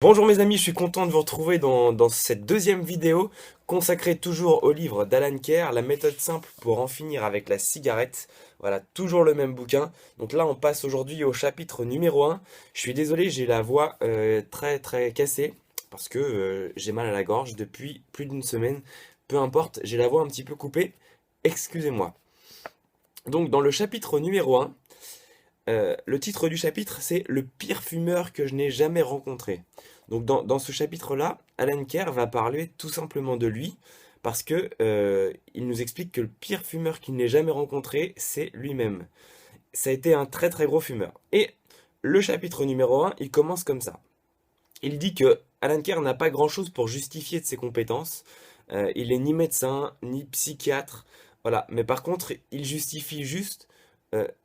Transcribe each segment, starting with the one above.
Bonjour mes amis, je suis content de vous retrouver dans cette deuxième vidéo consacrée toujours au livre d'Alan Kerr, La méthode simple pour en finir avec la cigarette. Voilà, toujours le même bouquin. Donc là, on passe aujourd'hui au chapitre numéro 1. Je suis désolé, j'ai la voix très très cassée parce que j'ai mal à la gorge depuis plus d'une semaine. Peu importe, j'ai la voix un petit peu coupée. Excusez-moi. Donc dans le chapitre numéro 1, le titre du chapitre, c'est Le pire fumeur que je n'ai jamais rencontré. Donc dans ce chapitre-là, Alan Kerr va parler tout simplement de lui, parce que il nous explique que le pire fumeur qu'il n'ait jamais rencontré, c'est lui-même. Ça a été un très très gros fumeur. Et le chapitre numéro 1, il commence comme ça. Il dit que Alan Kerr n'a pas grand-chose pour justifier de ses compétences. Il est ni médecin, ni psychiatre, voilà. Mais par contre, il justifie juste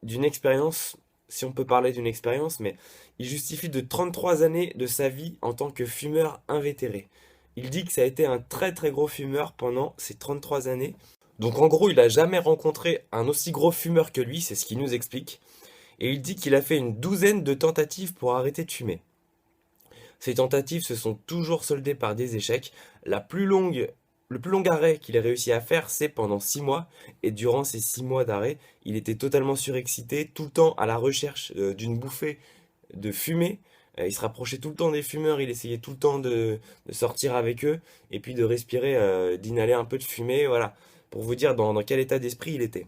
d'une expérience, si on peut parler d'une expérience, mais il justifie de 33 années de sa vie en tant que fumeur invétéré. Il dit que ça a été un très très gros fumeur pendant ces 33 années. Donc en gros, il a jamais rencontré un aussi gros fumeur que lui, c'est ce qu'il nous explique. Et il dit qu'il a fait une douzaine de tentatives pour arrêter de fumer. Ces tentatives se sont toujours soldées par des échecs. Le plus long arrêt qu'il ait réussi à faire, c'est pendant 6 mois. Et durant ces 6 mois d'arrêt, il était totalement surexcité, tout le temps à la recherche d'une bouffée de fumée. Il se rapprochait tout le temps des fumeurs, il essayait tout le temps de sortir avec eux, et puis de respirer, d'inhaler un peu de fumée, voilà. Pour vous dire dans quel état d'esprit il était.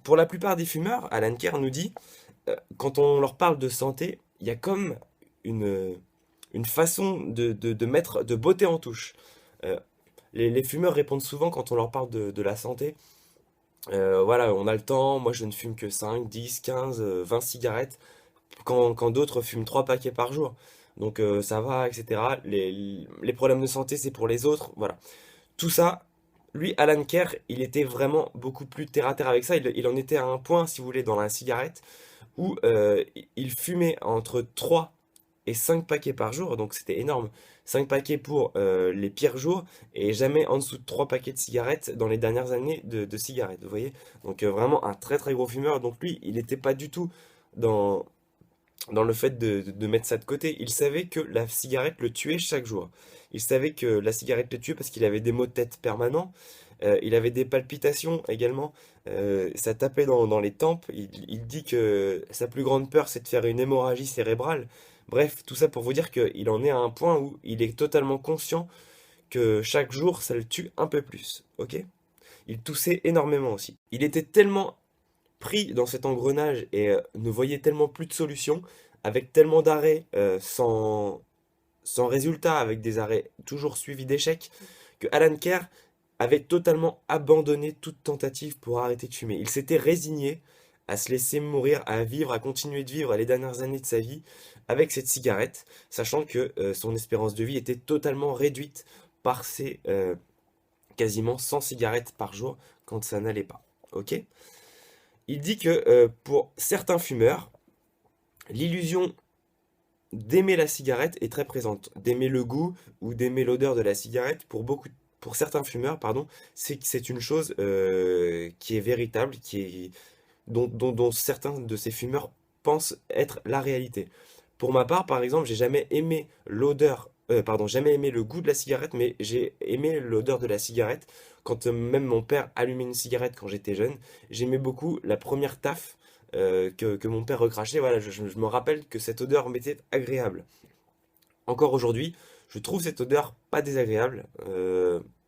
Pour la plupart des fumeurs, Alan Kerr nous dit, quand on leur parle de santé, il y a comme une, une façon de mettre de beauté en touche. Euh, les fumeurs répondent souvent quand on leur parle de la santé. Voilà, on a le temps, moi je ne fume que 5, 10, 15, 20 cigarettes, quand d'autres fument 3 paquets par jour. Donc ça va, etc. Les problèmes de santé, c'est pour les autres. Voilà. Tout ça, lui, Alan Kerr, il était vraiment beaucoup plus terre à terre avec ça. Il en était à un point, si vous voulez, dans la cigarette, où il fumait entre 3 et 5 paquets par jour, donc c'était énorme. 5 paquets pour les pires jours, et jamais en dessous de 3 paquets de cigarettes dans les dernières années de cigarettes, vous voyez? Donc vraiment un très très gros fumeur, donc lui, il n'était pas du tout dans, dans le fait de mettre ça de côté. Il savait que la cigarette le tuait chaque jour. Il savait que la cigarette le tuait parce qu'il avait des maux de tête permanents. Il avait des palpitations également. Ça tapait dans les tempes. Il dit que sa plus grande peur, c'est de faire une hémorragie cérébrale. Bref, tout ça pour vous dire qu'il en est à un point où il est totalement conscient que chaque jour, ça le tue un peu plus. Ok? Il toussait énormément aussi. Il était tellement pris dans cet engrenage et ne voyait tellement plus de solution, avec tellement d'arrêts sans résultat, avec des arrêts toujours suivis d'échecs, que Alan Kerr avait totalement abandonné toute tentative pour arrêter de fumer. Il s'était résigné à se laisser mourir, à vivre, à continuer de vivre les dernières années de sa vie avec cette cigarette, sachant que son espérance de vie était totalement réduite par ces quasiment 100 cigarettes par jour quand ça n'allait pas. Ok? Il dit que pour certains fumeurs, l'illusion d'aimer la cigarette est très présente. D'aimer le goût ou d'aimer l'odeur de la cigarette, pour certains fumeurs, pardon, c'est une chose qui est véritable, dont certains de ces fumeurs pensent être la réalité. Pour ma part, par exemple, j'ai jamais aimé jamais aimé le goût de la cigarette, mais j'ai aimé l'odeur de la cigarette. Quand même mon père allumait une cigarette quand j'étais jeune, j'aimais beaucoup la première taf que mon père recrachait. Voilà, je me rappelle que cette odeur m'était agréable. Encore aujourd'hui, je trouve cette odeur pas désagréable,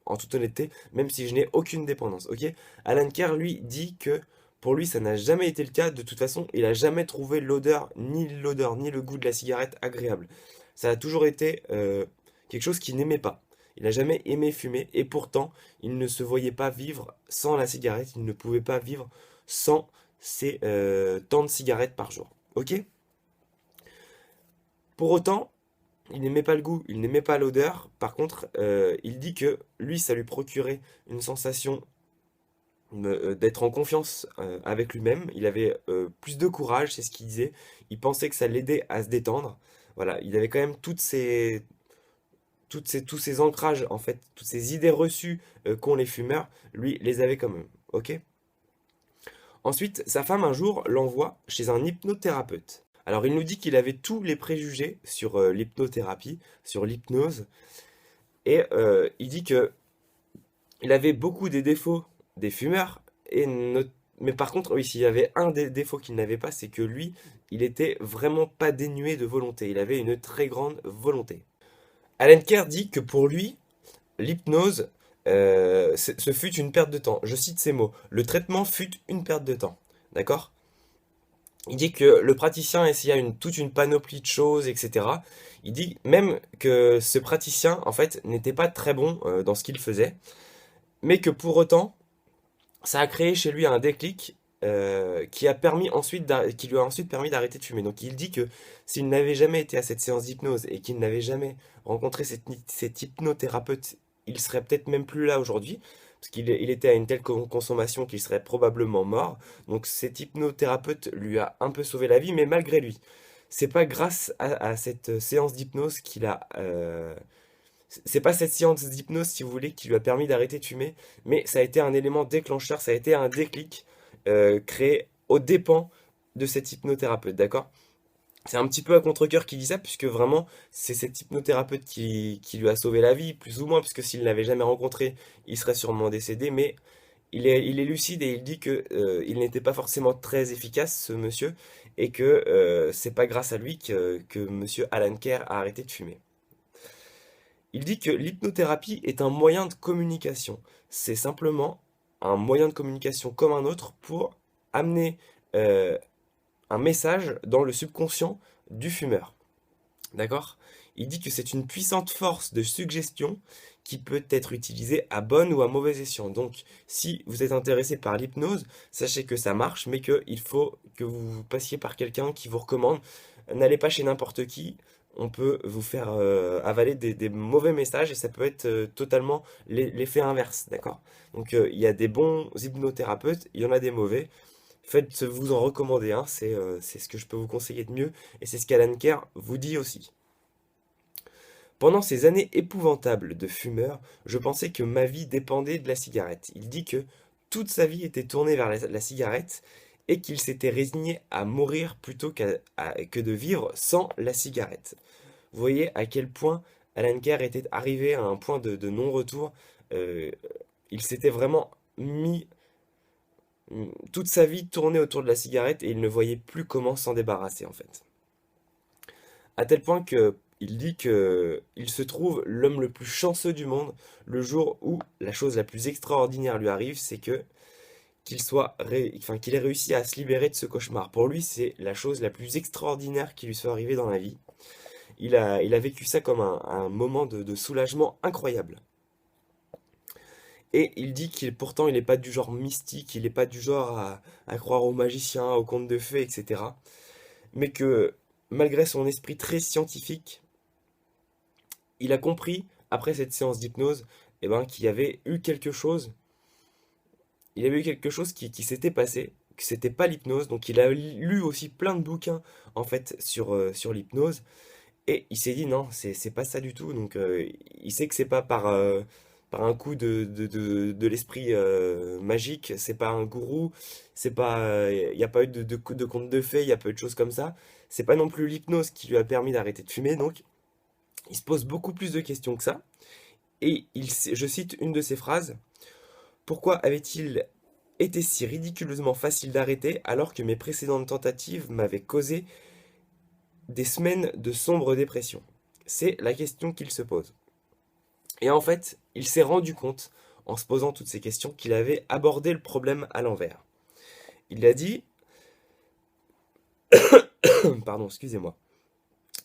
en toute honnêteté, même si je n'ai aucune dépendance. Ok? Alan Kerr, lui, dit que pour lui, ça n'a jamais été le cas. De toute façon, il a jamais trouvé l'odeur, ni le goût de la cigarette agréable. Ça a toujours été quelque chose qu'il n'aimait pas. Il n'a jamais aimé fumer, et pourtant, il ne se voyait pas vivre sans la cigarette. Il ne pouvait pas vivre sans ces temps de cigarettes par jour. Ok? Pour autant, il n'aimait pas le goût, il n'aimait pas l'odeur. Par contre, il dit que lui, ça lui procurait une sensation d'être en confiance avec lui-même. Il avait plus de courage, c'est ce qu'il disait. Il pensait que ça l'aidait à se détendre. Voilà, il avait quand même tous ces ancrages, en fait, toutes ces idées reçues qu'ont les fumeurs. Lui, les avait quand même. Ok? Ensuite, sa femme un jour l'envoie chez un hypnothérapeute. Alors il nous dit qu'il avait tous les préjugés sur l'hypnothérapie, sur l'hypnose, et il dit que il avait beaucoup des défauts des fumeurs, mais par contre, oui, s'il y avait un des défauts qu'il n'avait pas, c'est que lui, il était vraiment pas dénué de volonté. Il avait une très grande volonté. Alan Kerr dit que pour lui, l'hypnose, ce fut une perte de temps. Je cite ces mots. Le traitement fut une perte de temps. D'accord? Il dit que le praticien essaya toute une panoplie de choses, etc. Il dit même que ce praticien, en fait, n'était pas très bon dans ce qu'il faisait, mais que pour autant, ça a créé chez lui un déclic qui lui a ensuite permis d'arrêter de fumer. Donc il dit que s'il n'avait jamais été à cette séance d'hypnose et qu'il n'avait jamais rencontré cet hypnothérapeute, il serait peut-être même plus là aujourd'hui, parce qu'il était à une telle consommation qu'il serait probablement mort. Donc cet hypnothérapeute lui a un peu sauvé la vie, mais malgré lui. C'est pas grâce à cette séance d'hypnose qu'il a c'est pas cette séance d'hypnose, si vous voulez, qui lui a permis d'arrêter de fumer, mais ça a été un élément déclencheur, ça a été un déclic créé aux dépens de cet hypnothérapeute, d'accord? C'est un petit peu à contre-cœur qui dit ça, puisque vraiment, c'est cet hypnothérapeute qui lui a sauvé la vie, plus ou moins, puisque s'il ne l'avait jamais rencontré, il serait sûrement décédé, mais il est lucide et il dit que il n'était pas forcément très efficace, ce monsieur, et que c'est pas grâce à lui que monsieur Alan Kerr a arrêté de fumer. Il dit que l'hypnothérapie est un moyen de communication. C'est simplement un moyen de communication comme un autre pour amener euh, un message dans le subconscient du fumeur. D'accord? Il dit que c'est une puissante force de suggestion qui peut être utilisée à bon ou à mauvais escient. Donc, si vous êtes intéressé par l'hypnose, sachez que ça marche, mais qu'il faut que vous passiez par quelqu'un qui vous recommande. N'allez pas chez n'importe qui. On peut vous faire avaler des mauvais messages et ça peut être totalement l'effet inverse, d'accord? Donc il y a des bons hypnothérapeutes, il y en a des mauvais. Faites-vous en recommander un, c'est ce que je peux vous conseiller de mieux et c'est ce qu'Alan Kerr vous dit aussi. Pendant ces années épouvantables de fumeur, je pensais que ma vie dépendait de la cigarette. Il dit que toute sa vie était tournée vers la cigarette et qu'il s'était résigné à mourir plutôt que de vivre sans la cigarette. Vous voyez à quel point Alan Kerr était arrivé à un point de non-retour. Euh, il s'était vraiment mis toute sa vie tournée autour de la cigarette et il ne voyait plus comment s'en débarrasser en fait. À tel point que il dit que il se trouve l'homme le plus chanceux du monde le jour où la chose la plus extraordinaire lui arrive, c'est que qu'il ait réussi à se libérer de ce cauchemar. Pour lui, c'est la chose la plus extraordinaire qui lui soit arrivée dans la vie. Il a vécu ça comme un moment de soulagement incroyable. Et il dit pourtant il n'est pas du genre mystique, il n'est pas du genre à croire aux magiciens, aux contes de fées, etc. Mais que malgré son esprit très scientifique, il a compris, après cette séance d'hypnose, qu'il y avait eu quelque chose, il y avait eu quelque chose qui s'était passé, que c'était pas l'hypnose, donc il a lu aussi plein de bouquins en fait sur l'hypnose, et il s'est dit non, c'est pas ça du tout, donc il sait que c'est pas par un coup de l'esprit magique, c'est pas un gourou, c'est pas, il n'y a pas eu de conte de fées, il y a pas eu de choses comme ça, c'est pas non plus l'hypnose qui lui a permis d'arrêter de fumer, donc il se pose beaucoup plus de questions que ça. Et je cite une de ses phrases. Pourquoi avait-il été si ridiculeusement facile d'arrêter alors que mes précédentes tentatives m'avaient causé des semaines de sombre dépression? C'est la question qu'il se pose. Et en fait, il s'est rendu compte, en se posant toutes ces questions, qu'il avait abordé le problème à l'envers. Il a dit, pardon, excusez-moi,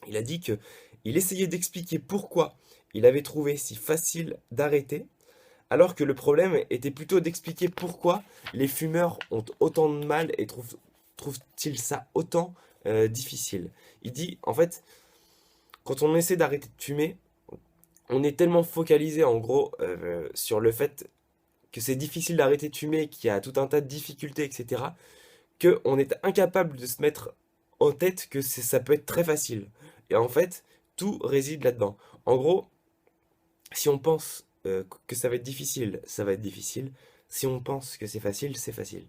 il a dit que il essayait d'expliquer pourquoi il avait trouvé si facile d'arrêter alors que le problème était plutôt d'expliquer pourquoi les fumeurs ont autant de mal et trouvent-ils ça autant difficile. Il dit, en fait, quand on essaie d'arrêter de fumer, on est tellement focalisé en gros sur le fait que c'est difficile d'arrêter de fumer, qu'il y a tout un tas de difficultés, etc., qu'on est incapable de se mettre en tête que ça peut être très facile. Et en fait, tout réside là-dedans. En gros, si on pense que ça va être difficile, ça va être difficile. Si on pense que c'est facile, c'est facile.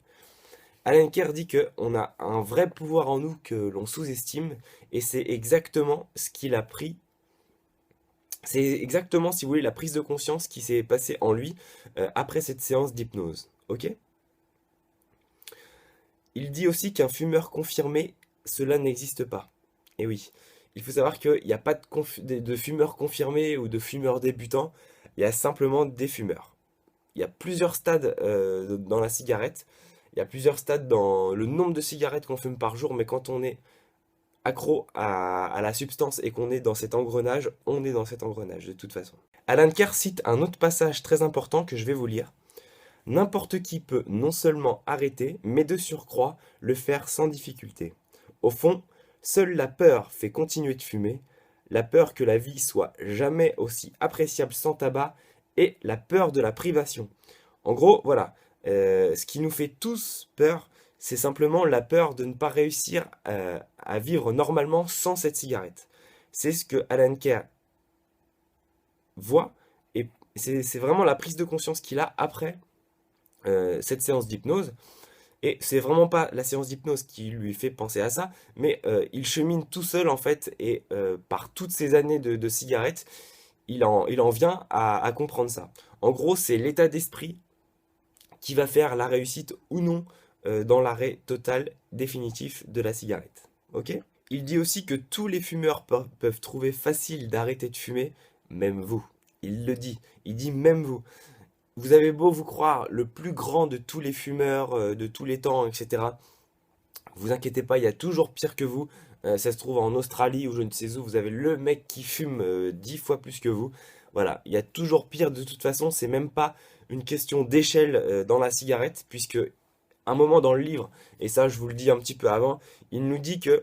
Alan Kerr dit qu'on a un vrai pouvoir en nous que l'on sous-estime, et c'est exactement ce qu'il a pris. C'est exactement, si vous voulez, la prise de conscience qui s'est passée en lui après cette séance d'hypnose. Ok? Il dit aussi qu'un fumeur confirmé, cela n'existe pas. Et oui, il faut savoir qu'il n'y a pas de fumeurs confirmés ou de fumeurs débutants, il y a simplement des fumeurs. Il y a plusieurs stades dans la cigarette, il y a plusieurs stades dans le nombre de cigarettes qu'on fume par jour, mais quand on est accro à la substance et qu'on est dans cet engrenage, on est dans cet engrenage de toute façon. Alan Kerr cite un autre passage très important que je vais vous lire. N'importe qui peut non seulement arrêter, mais de surcroît le faire sans difficulté. Au fond, seule la peur fait continuer de fumer, la peur que la vie soit jamais aussi appréciable sans tabac et la peur de la privation. En gros, voilà, ce qui nous fait tous peur, c'est simplement la peur de ne pas réussir à vivre normalement sans cette cigarette. C'est ce que Alan Kerr voit et c'est vraiment la prise de conscience qu'il a après cette séance d'hypnose. Et c'est vraiment pas la séance d'hypnose qui lui fait penser à ça, mais il chemine tout seul en fait, et par toutes ces années de cigarettes, il en vient à comprendre ça. En gros, c'est l'état d'esprit qui va faire la réussite ou non dans l'arrêt total définitif de la cigarette. Ok? Il dit aussi que tous les fumeurs peuvent trouver facile d'arrêter de fumer, même vous. Il le dit. Il dit même vous. Vous avez beau vous croire le plus grand de tous les fumeurs, de tous les temps, etc. Vous inquiétez pas, il y a toujours pire que vous. Ça se trouve en Australie ou je ne sais où, vous avez le mec qui fume 10 fois plus que vous. Voilà, il y a toujours pire de toute façon, c'est même pas une question d'échelle dans la cigarette, puisque un moment dans le livre, et ça je vous le dis un petit peu avant, il nous dit que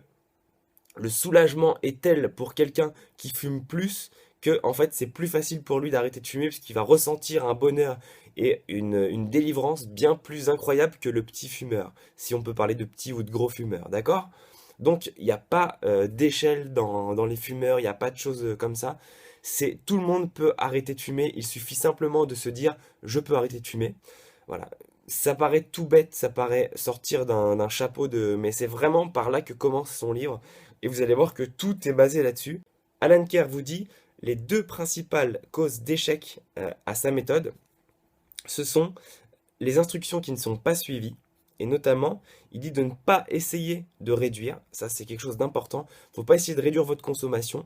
le soulagement est tel pour quelqu'un qui fume plus que en fait c'est plus facile pour lui d'arrêter de fumer parce qu'il va ressentir un bonheur et une délivrance bien plus incroyable que le petit fumeur, si on peut parler de petit ou de gros fumeur, d'accord? Donc il n'y a pas d'échelle dans les fumeurs, il n'y a pas de choses comme ça. C'est tout le monde peut arrêter de fumer, il suffit simplement de se dire je peux arrêter de fumer. Voilà. Ça paraît tout bête, ça paraît sortir d'un chapeau de... Mais c'est vraiment par là que commence son livre. Et vous allez voir que tout est basé là-dessus. Alan Kerr vous dit, les deux principales causes d'échec à sa méthode, ce sont les instructions qui ne sont pas suivies. Et notamment, il dit de ne pas essayer de réduire. Ça, c'est quelque chose d'important. Il ne faut pas essayer de réduire votre consommation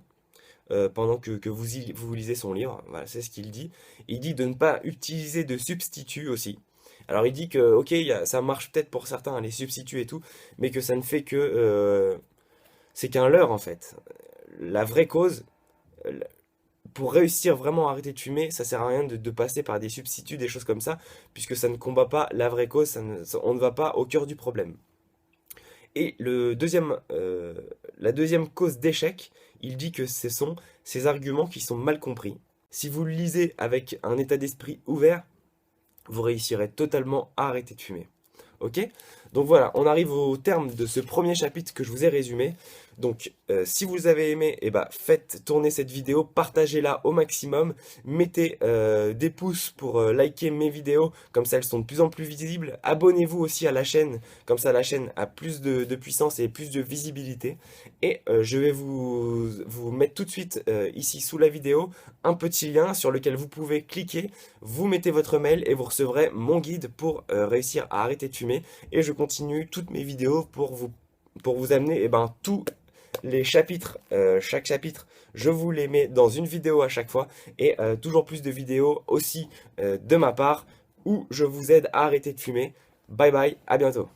pendant que vous lisez son livre. Voilà, c'est ce qu'il dit. Il dit de ne pas utiliser de substituts aussi. Alors il dit que, ok, ça marche peut-être pour certains, les substituts et tout, mais que ça ne fait que... c'est qu'un leurre en fait. La vraie cause, pour réussir vraiment à arrêter de fumer, ça sert à rien de passer par des substituts, des choses comme ça, puisque ça ne combat pas la vraie cause, on ne va pas au cœur du problème. Et la deuxième cause d'échec, il dit que ce sont ces arguments qui sont mal compris. Si vous le lisez avec un état d'esprit ouvert, vous réussirez totalement à arrêter de fumer. Ok? Donc voilà, on arrive au terme de ce premier chapitre que je vous ai résumé. Donc si vous avez aimé, eh ben, faites tourner cette vidéo, partagez-la au maximum, mettez des pouces pour liker mes vidéos, comme ça elles sont de plus en plus visibles. Abonnez-vous aussi à la chaîne, comme ça la chaîne a plus de puissance et plus de visibilité. Et je vais vous mettre tout de suite ici sous la vidéo un petit lien sur lequel vous pouvez cliquer, vous mettez votre mail et vous recevrez mon guide pour réussir à arrêter de fumer. Et je continue toutes mes vidéos pour vous amener tous les chapitres, chaque chapitre, je vous les mets dans une vidéo à chaque fois, et toujours plus de vidéos aussi de ma part, où je vous aide à arrêter de fumer. Bye bye, à bientôt.